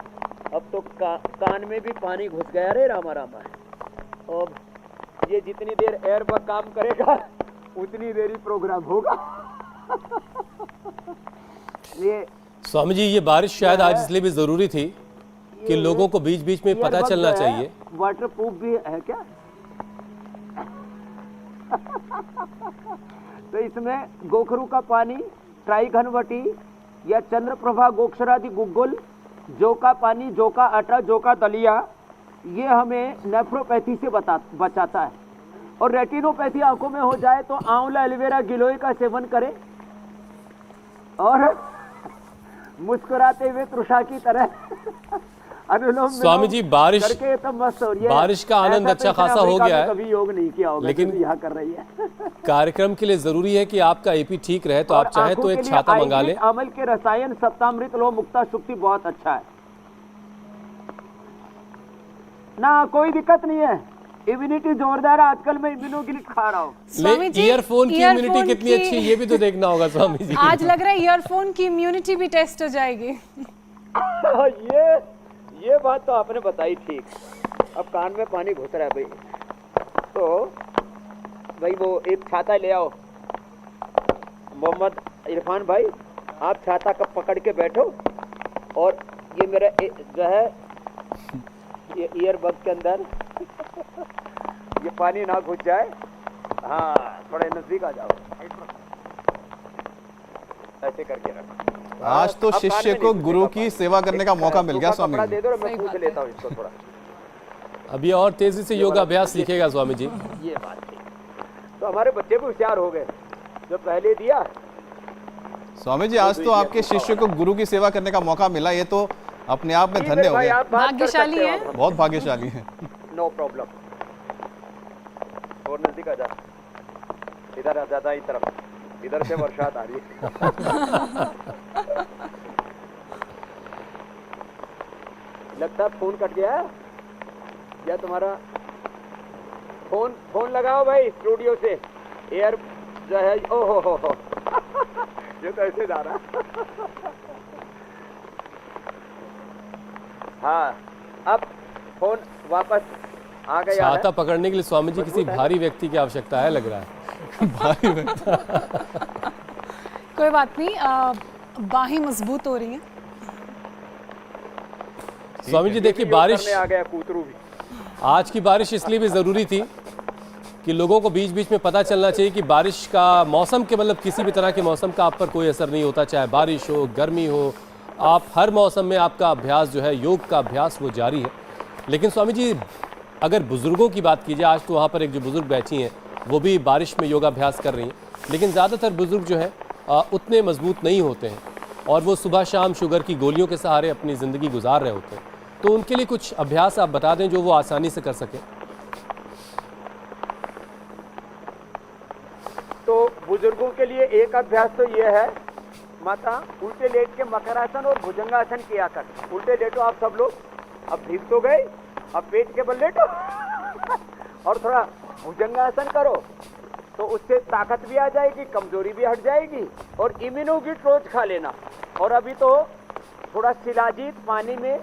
अब तो कान में भी पानी घुस गया रे रामा रामा। अब ये जितनी देर एयरबग काम करेगा उतनी देर ही प्रोग्राम होगा। ये स्वामी जी, ये बारिश शायद आज इसलिए भी जरूरी थी कि लोगों को बीच बीच में पता चलना चाहिए। वाटर प्रूफ भी है क्या? तो इसमें गोखरू का पानी, ट्राइघनवटी या चंद्रप्रभा गोक्षरादि गुग्गुल, जौ का पानी, जौ का आटा, जौ का दलिया, ये हमें नेफ्रोपैथी से बचाता है। और रेटिनोपैथी आंखों में हो जाए तो आंवला, एलोवेरा, गिलोय का सेवन करें और मुस्कुराते हुए तृषा की तरह अनुलोम स्वामी जी, बारिश करके तो मस्त हो रही है। बारिश का आनंद ऐसा अच्छा तो खासा हो गया है, कभी योग नहीं किया होगा, लेकिन यहाँ कर रही है। कार्यक्रम के लिए जरूरी है कि आपका एपी ठीक रहे, तो और आप चाहे आंखों तो के एक लिए छाता मंगा लें। आयुर्वेद अमल के रसायन सप्तामृत लो मुक्ता शुक्ति बहुत अच्छा है ना, कोई दिक्कत नहीं है। इम्यूनिटी जोरदार है, आजकल मैं इम्यूनोगिलिट खा रहा हूँ। ईयरफोन की इम्यूनिटी कितनी अच्छी है ये भी तो देखना होगा स्वामी जी। आज लग रहा है ईयरफोन की इम्यूनिटी भी टेस्ट हो जाएगी। ये बात तो आपने बताई ठीक। अब कान में पानी घुस रहा है भाई, तो भाई वो एक छाता ले आओ। मोहम्मद इरफान भाई, आप छाता कब पकड़ के बैठो और ये मेरा जो है ये ईयरबड के अंदर ये पानी ना घुस जाए। हाँ, थोड़े नजदीक आ जाओ, ऐसे करके रखो। आज तो शिष्य को गुरु की सेवा करने का मौका मिल गया स्वामी जी। दे दो, मैं पूछ लेता हूँ इसको थोड़ा। अब ये और तेजी से योगाभ्यास सीखेगा स्वामी जी। ये बात थी, तो हमारे बच्चे भी होशियार हो गए जो पहले दिया। स्वामी जी, आज तो आपके शिष्य को गुरु की सेवा करने का मौका मिला, ये तो अपने आप में धन्य हो भाई, गए। आप बात कर भाग्यशाली सकते हो हैं। आप। बहुत भाग्यशाली है। No problem. और नजदीक आ जा, इधर आ जाता, इस तरफ, इधर से बरसात आ रही है। लगता है फोन कट गया है या तुम्हारा फोन लगाओ भाई स्टूडियो से। एयर जो है, ओ हो ये तो ऐसे जा रहा है। हाँ, अब फोन वापस आ गया है। छाता पकड़ने के लिए स्वामी जी किसी भारी व्यक्ति की आवश्यकता है, लग रहा है। भारी व्यक्ति। कोई बात नहीं, बाहें मजबूत हो रही हैं। स्वामी जी देखिए, बारिश आ गया कूतरू भी। आज की बारिश इसलिए भी ज़रूरी थी कि लोगों को बीच बीच में पता चलना चाहिए कि बारिश का मौसम के, मतलब किसी भी तरह के मौसम का आप पर कोई असर नहीं होता, चाहे बारिश हो, गर्मी हो, आप हर मौसम में आपका अभ्यास जो है, योग का अभ्यास, वो जारी है। लेकिन स्वामी जी, अगर बुज़ुर्गों की बात की जाए, आज तो वहाँ पर एक जो बुज़ुर्ग बैठी हैं वो भी बारिश में योगाभ्यास कर रही हैं, लेकिन ज़्यादातर बुज़ुर्ग जो है उतने मजबूत नहीं होते हैं और वो सुबह शाम शुगर की गोलियों के सहारे अपनी ज़िंदगी गुजार रहे होते हैं। तो उनके लिए कुछ अभ्यास आप बता दें जो वो आसानी से कर सकें। तो बुजुर्गों के लिए एक अभ्यास तो ये है, माता उल्टे लेट के मकरासन और भुजंगासन किया कर। उल्टे लेटो आप सब लोग, अब भीग तो गए, अब पेट के बल लेटो और थोड़ा भुजंगासन करो तो उससे ताकत भी आ जाएगी, कमजोरी भी हट जाएगी। और इम्यूनोगिट रोज खा लेना। और अभी तो थोड़ा शिलाजीत पानी में,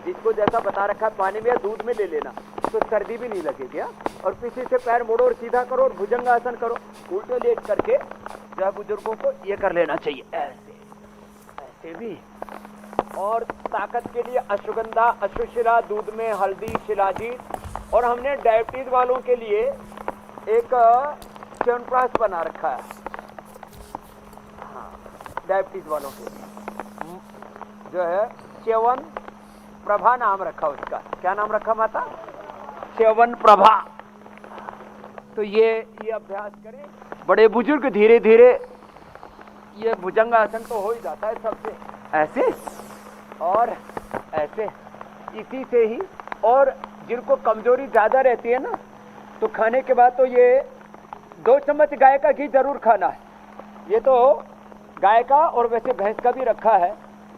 जिसको जैसा बता रखा है पानी में या दूध में ले लेना, तो सर्दी भी नहीं लगेगी। और पीछे से पैर मोड़ो और सीधा करो और भुजंगासन करो, उल्टे लेट करके जो बुजुर्गों को ये कर लेना चाहिए, ऐसे ऐसे भी। और ताकत के लिए अश्वगंधा, अश्वशिला, दूध में हल्दी, शिलाजीत। और हमने डायबिटीज वालों के लिए एक च्यवनप्राश बना रखा है, हाँ, डायबिटीज वालों के लिए जो है च्यवन प्रभा नाम रखा उसका। क्या नाम रखा माता? च्यवन प्रभा। तो ये अभ्यास करें बड़े बुजुर्ग। धीरे धीरे ये भुजंगासन तो हो ही जाता है सबसे, ऐसे और ऐसे, इसी से ही। और जिनको कमजोरी ज़्यादा रहती है ना, तो खाने के बाद तो ये 2 चम्मच गाय का घी जरूर खाना है। ये तो गाय का और वैसे भैंस का भी रखा है।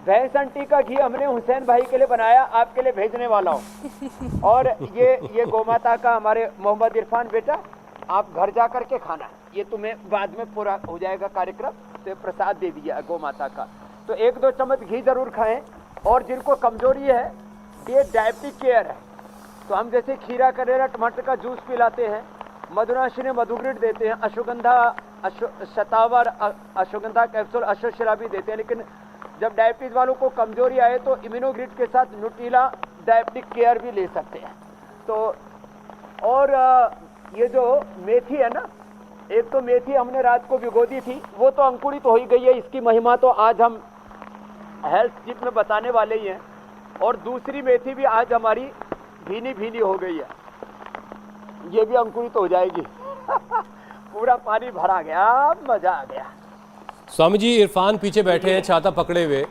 भैंस आंटी का घी हमने हुसैन भाई के लिए बनाया, आपके लिए भेजने वाला हूँ। और ये गोमाता का हमारे मोहम्मद इरफान बेटा, आप घर जा कर के खाना, ये तुम्हें बाद में पूरा हो जाएगा कार्यक्रम, तो प्रसाद दे दिया गोमाता का। तो 1-2 चम्मच घी जरूर खाएं। और जिनको कमजोरी है, ये डायबिटिक केयर है, तो हम जैसे खीरा, करेला, टमाटर का जूस पिलाते हैं, मधुनाशिनी मधुग्रिड देते हैं, अश्वगंधा, शतावर, अश्वगंधा कैप्सूल, अश्वशिला भी देते हैं। लेकिन जब डायबिटीज वालों को कमजोरी आए तो इम्यूनोग्रिड के साथ न्यूट्रीला डायबिटिक केयर भी ले सकते हैं। तो और ये जो मेथी है ना, एक तो मेथी हमने रात को भिगो दी थी, वो तो अंकुरित हो ही गई है। इसकी महिमा तो आज हम हेल्थ टिप में बताने वाले ही हैं। और दूसरी मेथी भी आज हमारी भीनी भीनी हो गई है, ये भी अंकुरित हो जाएगी। पूरा पानी भरा गया, मजा आ गया। स्वामी जी, इरफान पीछे बैठे हैं छाता पकड़े हुए,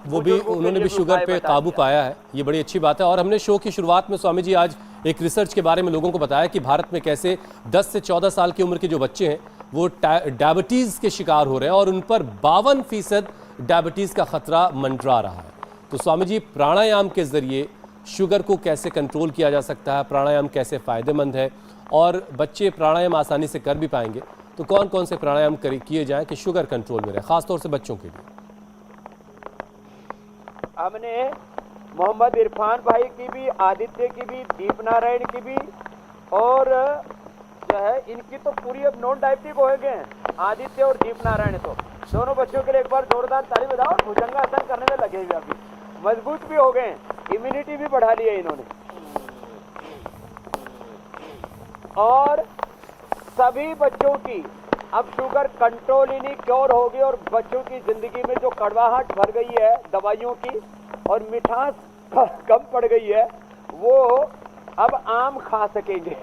वो भी, उन्होंने भी शुगर पे काबू पाया है, ये बड़ी अच्छी बात है। और हमने शो की शुरुआत में स्वामी जी आज एक रिसर्च के बारे में लोगों को बताया कि भारत में कैसे 10 से 14 साल की उम्र के जो बच्चे हैं वो डायबिटीज़ के शिकार हो रहे हैं और उन पर 52% डायबिटीज़ का खतरा मंडरा रहा है। तो स्वामी जी, प्राणायाम के ज़रिए शुगर को कैसे कंट्रोल किया जा सकता है, प्राणायाम कैसे फ़ायदेमंद है, और बच्चे प्राणायाम आसानी से कर भी पाएंगे, तो कौन कौन से प्राणायाम किए जाएं कि शुगर कंट्रोल में रहे, खासतौर से बच्चों के लिए? हमने मोहम्मद इरफान भाई की भी, आदित्य की भी, दीप नारायण की भी, और जो है इनकी तो पूरी अब नॉन डायबिटिक हो गए हैं, आदित्य और दीप नारायण। तो दोनों बच्चों के लिए एक बार जोरदार ताली बजाओ। भुजंगासन करने में लगे हुए, अभी मजबूत भी हो गए, इम्यूनिटी भी बढ़ा ली है इन्होंने। और सभी बच्चों की अब शुगर कंट्रोल ही नहीं, क्योर होगी। और बच्चों की जिंदगी में जो कड़वाहट भर गई है दवाइयों की और मिठास कम पड़ गई है, वो अब आम खा सकेंगे।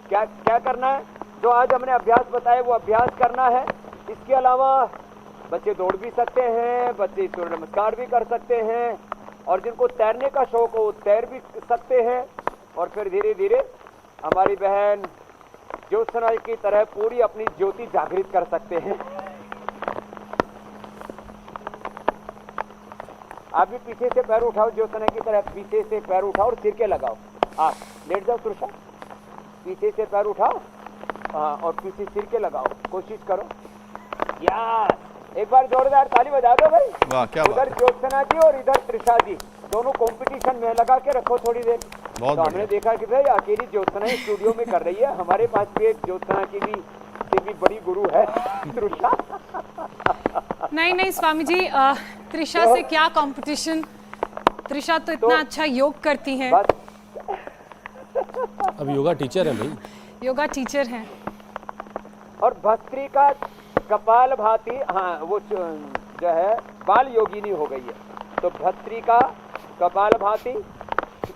क्या क्या करना है? जो आज हमने अभ्यास बताए वो अभ्यास करना है। इसके अलावा बच्चे दौड़ भी सकते हैं, बच्चे सूर्य नमस्कार भी कर सकते हैं, और जिनको तैरने का शौक हो तैर भी सकते हैं। और फिर धीरे धीरे हमारी बहन ज्योत्सना की तरह पूरी अपनी ज्योति जागृत कर सकते हैं। आप भी पीछे से पैर उठाओ, ज्योत्सना की तरह पीछे से पैर उठाओ और सिर के लगाओ। आप लेट जाओ तुरसा, पीछे से पैर उठाओ, हाँ, और पीछे सिर के लगाओ, कोशिश करो यार। एक बार जोरदार ताली बजा दो भाई। वाह, क्या उधर ज्योत्सना जी और इधर त्रिषा जी, दोनों कंपटीशन में लगा के रखो थोड़ी देर। बहुत तो हमने देखा कि भाई अकेली ज्योत्सना स्टूडियो में कर रही है, हमारे पास भी एक ज्योत्सना की भी बड़ी गुरु है त्रिषा। नहीं नहीं स्वामी जी, त्रिषा से क्या कंपटीशन, त्रिषा तो इतना अच्छा योग करती हैं। अब योगा टीचर हैं भाई, योगा टीचर हैं। और भस्त्री का कपाल भाती, हाँ, वो जो है बाल योगिनी हो गई है। तो भस्त्री का कपाल भाती,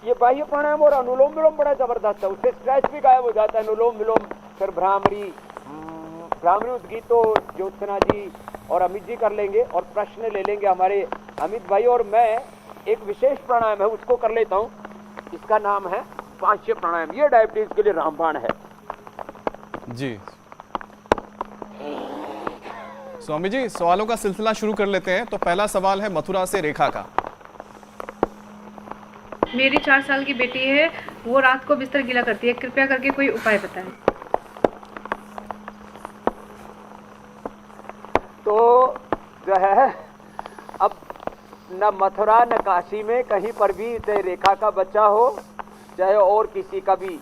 ये बाह्य प्राणायाम और अनुलोम विलोम बड़ा जबरदस्त है, उससे स्ट्रेस भी गायब हो जाता है। अनुलोम विलोम, फिर भ्रामरी उद्गीत तो ज्योत्सना जी और अमित जी कर लेंगे, और प्रश्न ले लेंगे हमारे अमित भाई। और मैं एक विशेष प्राणायाम है उसको कर लेता हूँ, इसका नाम है पांचशे प्राणायाम। ये डायबिटीज के लिए रामबाण है जी। स्वामी जी, सवालों का सिलसिला शुरू कर लेते हैं। तो पहला सवाल है मथुरा से रेखा का। मेरी 4 साल की बेटी है, वो रात को बिस्तर गीला करती है, कृपया करके कोई उपाय बताएं। जो है अब न मथुरा न काशी में कहीं पर भी चाहे रेखा का बच्चा हो चाहे और किसी का भी,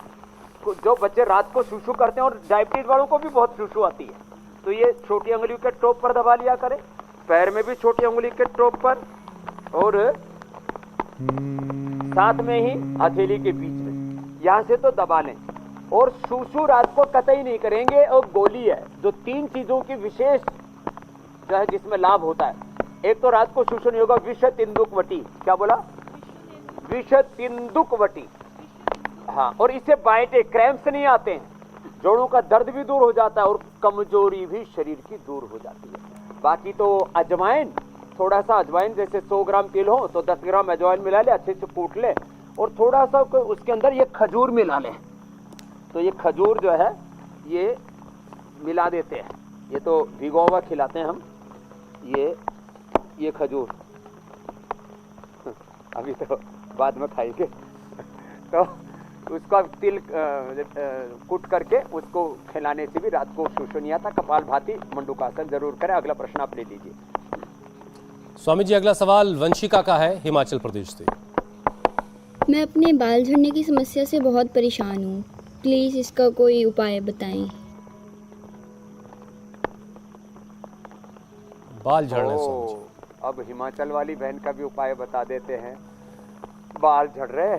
जो बच्चे रात को शूशू करते हैं, और डायबिटीज वालों को भी बहुत शूशू आती है, तो ये छोटी उंगली के टॉप पर दबा लिया करें, पैर में भी छोटी उंगली के टॉप पर, और साथ में ही हथेली के बीच में, यहाँ से तो दबा लें। और शूशू रात को कतई नहीं करेंगे। और गोली है जो 3 चीजों की विशेष जो है जिसमें लाभ होता है। एक तो रात को शूशू नहीं होगा, विष तिंदुकवटी, क्या बोला? विष तिंदुकवटी, हाँ। और इससे बाइटे क्रैम्प्स नहीं आते हैं, जोड़ों का दर्द भी दूर हो जाता है और कमजोरी भी शरीर की दूर हो जाती है। बाकी तो अजवाइन, थोड़ा सा अजवाइन, जैसे 100 ग्राम तेल हो तो 10 ग्राम अजवाइन मिला ले, अच्छे से कूट ले, और थोड़ा सा उसके अंदर ये खजूर मिला ले, तो ये खजूर जो है ये मिला देते हैं। ये तो भिगो हुआ खिलाते हैं हम, ये खजूर अभी तो बाद में खाएंगे। तो उसका तिल कुट करके उसको खिलाने से भी रात को शूशू नहीं आता। कपालभाति मंडूकासन जरूर करें। अगला प्रश्न आप ले लीजिए। स्वामी जी, अगला सवाल वंशिका का है, हिमाचल प्रदेश से। मैं अपने बाल झड़ने की समस्या से बहुत परेशान हूँ, प्लीज इसका कोई उपाय बताएं। बाल झड़ने से अब हिमाचल वाली बहन का भी उपाय बता देते हैं। बाल झड़ रहे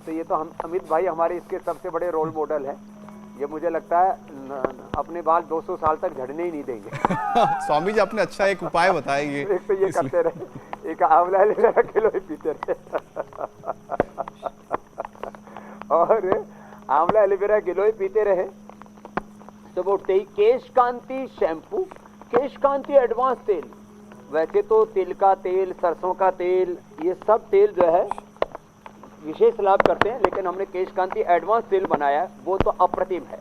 तो ये तो हम अमित भाई हमारे इसके सबसे बड़े रोल मॉडल है। ये मुझे लगता है अपने बाल 200 साल तक झड़ने ही नहीं देंगे। स्वामी जी आपने अच्छा एक उपाय बताएंगे। एक तो ये करते रहे, एक आंवला एलोवेरा गिलोय पीते रहे और आंवला एलोवेरा गिलोय पीते रहे तो वो केश कांति शैम्पू, केश कांति एडवांस तेल। वैसे तो तिल का तेल, सरसों का तेल, ये सब तेल जो है विशेष लाभ करते हैं, लेकिन हमने केश कांति एडवांस तेल बनाया है, वो तो अप्रतिम है।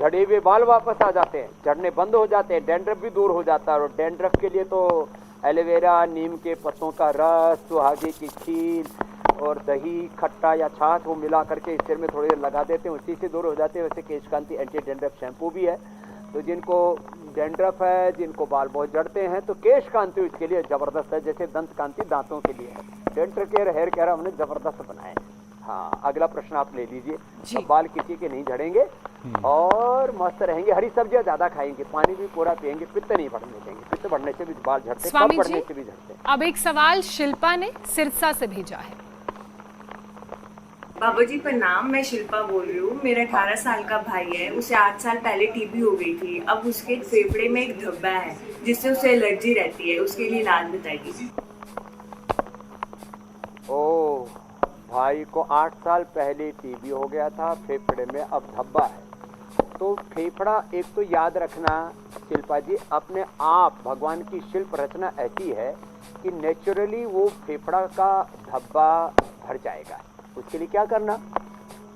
झड़े हुए बाल वापस आ जाते हैं, झड़ने बंद हो जाते हैं, डैंड्रफ भी दूर हो जाता है। और डैंड्रफ के लिए तो एलोवेरा, नीम के पत्तों का रस, सुहागे की खीर और दही, खट्टा या छाछ वो मिला करके सिर में थोड़ी देर लगा देते हैं, उसी से दूर हो जाते हैं। वैसे केश कांति एंटी डैंड्रफ शैम्पू भी है। तो जिनको डैंड्रफ है, जिनको बाल बहुत झड़ते हैं, तो केश कांति उसके लिए जबरदस्त है, जैसे दंत कांति दांतों के लिए है। डेंटल केयर, हेयर केयर हमने जबरदस्त बनाए। हाँ, अगला प्रश्न आप ले लीजिए। अब बाल किसी के नहीं झड़ेंगे और मस्त रहेंगे। हरी सब्जियां ज्यादा खाएंगे, पानी भी पूरा पिएंगे, पित्त नहीं बढ़ने देंगे। पित्त बढ़ने से भी बाल झड़ते, कम बढ़ने से भी झड़ते। अब एक सवाल शिल्पा ने सिरसा से भेजा है। बाबूजी प्रणाम, मैं शिल्पा बोल रही हूँ। मेरा 18 साल का भाई है, उसे 8 साल पहले टीबी हो गई थी। अब उसके फेफड़े में एक धब्बा है जिससे उसे एलर्जी रहती है, उसके लिए इलाज बताइए। ओ, भाई को 8 साल पहले टीबी हो गया था, फेफड़े में अब धब्बा है। तो फेफड़ा एक तो याद रखना शिल्पा जी, अपने आप भगवान की शिल्प रचना ऐसी है कि नेचुरली वो फेफड़ा का धब्बा भर जाएगा। उसके लिए क्या करना,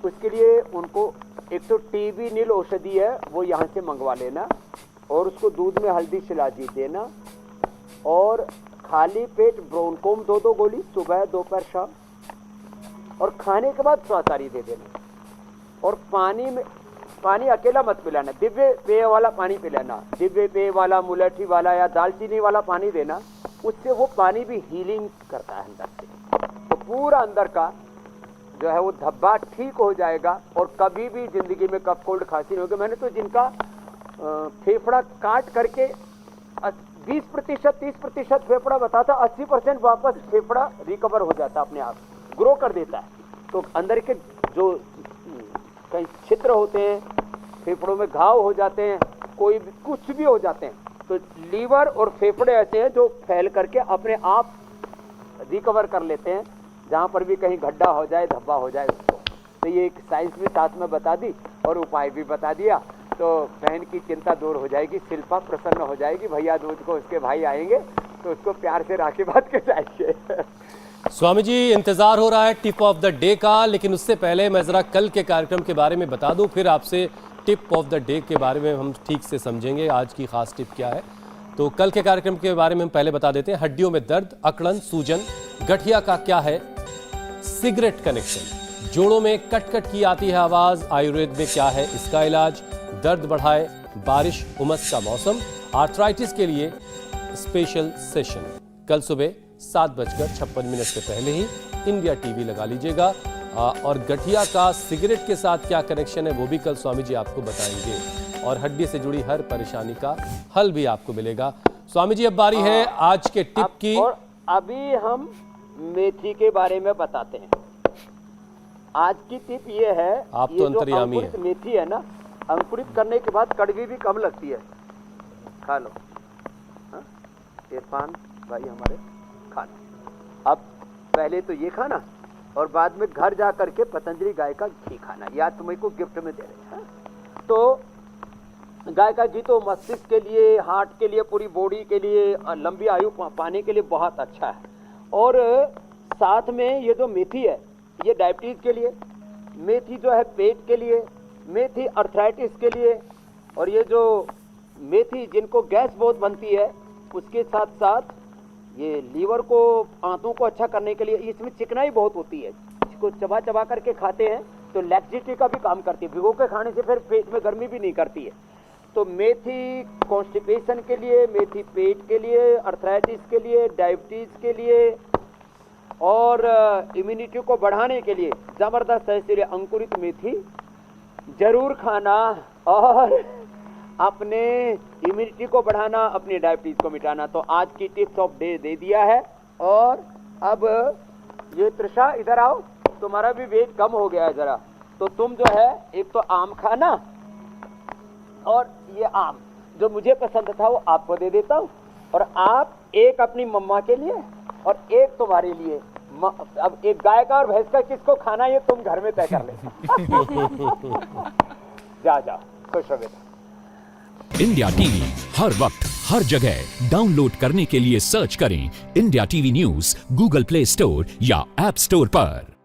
उसके लिए उनको एक तो टीबी नील औषधि है वो यहाँ से मंगवा लेना और उसको दूध में हल्दी शिलाजीत देना और खाली पेट ब्रोनकोम 2 गोली सुबह दोपहर शाम, और खाने के बाद स्वासारी दे देना। और पानी अकेला मत पिलाना, दिव्य पेय वाला पानी पिलाना। दिव्य पेय वाला, मुलैठी वाला या दालचीनी वाला पानी देना, उससे वो पानी भी हीलिंग करता है अंदर से। तो पूरा अंदर का जो है वो धब्बा ठीक हो जाएगा और कभी भी जिंदगी में कफ कोल्ड खांसी नहीं होगी। मैंने तो जिनका फेफड़ा काट करके 20% 30% फेफड़ा बताता, 80% वापस फेफड़ा रिकवर हो जाता, अपने आप ग्रो कर देता है। तो अंदर के जो कहीं छिद्र होते हैं, फेफड़ों में घाव हो जाते हैं, कोई भी कुछ भी हो जाते हैं, तो लीवर और फेफड़े ऐसे हैं जो फैल करके अपने आप रिकवर कर लेते हैं, जहाँ पर भी कहीं गड्ढा हो जाए, धब्बा हो जाए उसको। तो ये एक साइंस भी साथ में बता दी और उपाय भी बता दिया, तो बहन की चिंता दूर हो जाएगी, शिल्पा प्रसन्न हो जाएगी। भैया दूज को उसके भाई आएंगे तो उसको प्यार से राखी बांध के जाएंगे। स्वामी जी, इंतजार हो रहा है टिप ऑफ द डे का, लेकिन उससे पहले मैं जरा कल के कार्यक्रम के बारे में बता दूं, फिर आपसे टिप ऑफ द डे के बारे में हम ठीक से समझेंगे आज की खास टिप क्या है। तो कल के कार्यक्रम के बारे में हम पहले बता देते हैं। हड्डियों में दर्द, अकड़न, सूजन, गठिया का क्या है सिगरेट कनेक्शन, जोड़ों में कट कट की आती है आवाज, आयुर्वेद में क्या है इसका इलाज, दर्द बढ़ाए बारिश उमस का मौसम, आर्थराइटिस के लिए स्पेशल सेशन। कल सुबह 7:56 से पहले ही इंडिया टीवी लगा लीजिएगा। और गठिया का सिगरेट के साथ क्या कनेक्शन है वो भी कल स्वामी जी आपको बताएंगे, और हड्डी से जुड़ी हर परेशानी का हल भी आपको मिलेगा। स्वामी जी अब बारी है आज के टिप की। और अभी हम मेथी के बारे में बताते हैं। आज की टिप ये है, आप ये तो जो अंतर्यामी अंकुरित हैं। मेथी है ना, अंकुरित करने के बाद कड़वी भी कम लगती है। खा लो हाँ? इरफान भाई हमारे खाना। अब पहले तो ये खाना और बाद में घर जा करके पतंजलि गाय का घी खाना, या तुम्हें को गिफ्ट में दे रहे हैं। तो गाय का घी तो मस्तिष्क के लिए, हार्ट के लिए, पूरी बॉडी के लिए, लंबी आयु पाने के लिए बहुत अच्छा है। और साथ में ये जो मेथी है ये डायबिटीज के लिए, मेथी जो है पेट के लिए, मेथी अर्थराइटिस के लिए, और ये जो मेथी जिनको गैस बहुत बनती है उसके साथ साथ ये लीवर को, आंतों को अच्छा करने के लिए। इसमें चिकनाई बहुत होती है, इसको चबा चबा करके खाते हैं तो लैक्सिटी का भी काम करती है। भिगो के खाने से फिर पेट में गर्मी भी नहीं करती है। तो मेथी कॉन्स्टिपेशन के लिए, मेथी पेट के लिए, अर्थराइटिस के लिए, डायबिटीज के लिए और इम्यूनिटी को बढ़ाने के लिए जबरदस्त है। इसलिए अंकुरित मेथी जरूर खाना और अपने इम्यूनिटी को बढ़ाना, अपनी डायबिटीज को मिटाना। तो आज की टिप्स ऑफ डे दे दिया है। और अब ये त्रिशा इधर आओ, तुम्हारा भी वेट कम हो गया है जरा, तो तुम जो है एक तो आम खाना, और ये आम जो मुझे पसंद था वो आपको दे देता हूँ, और आप एक अपनी मम्मा के लिए और एक तुम्हारे लिए। अब एक गाय का और भैंस का किसको खाना ये तुम घर में तय कर ले। जा जाओ, खुश रहो बेटा। इंडिया टीवी हर वक्त हर जगह डाउनलोड करने के लिए सर्च करें India TV news Google play store या ऐप स्टोर पर।